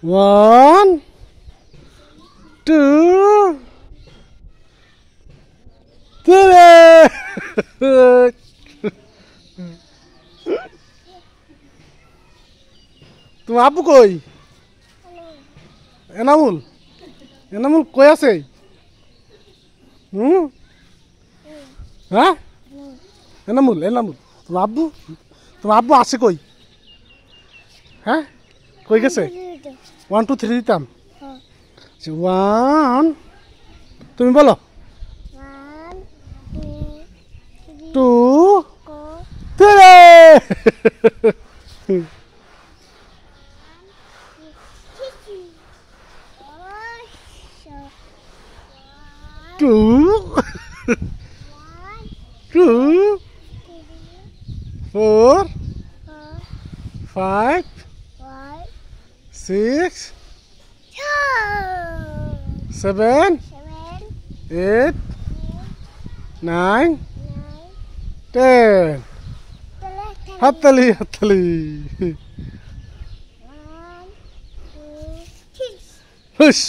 One, two, three. তোমার আব্বু কই? এনামুল এনামুল কই আছে? হ্যাঁ এনামুল এনামুল তোমার আব্বু আছে কই? হ্যাঁ কই গেছে? 1 2 3 দিতাম। 1 তুমি বলো 2 3 2 2 4 5 6 7 8 9 10 হাততালি হাততালি হুশ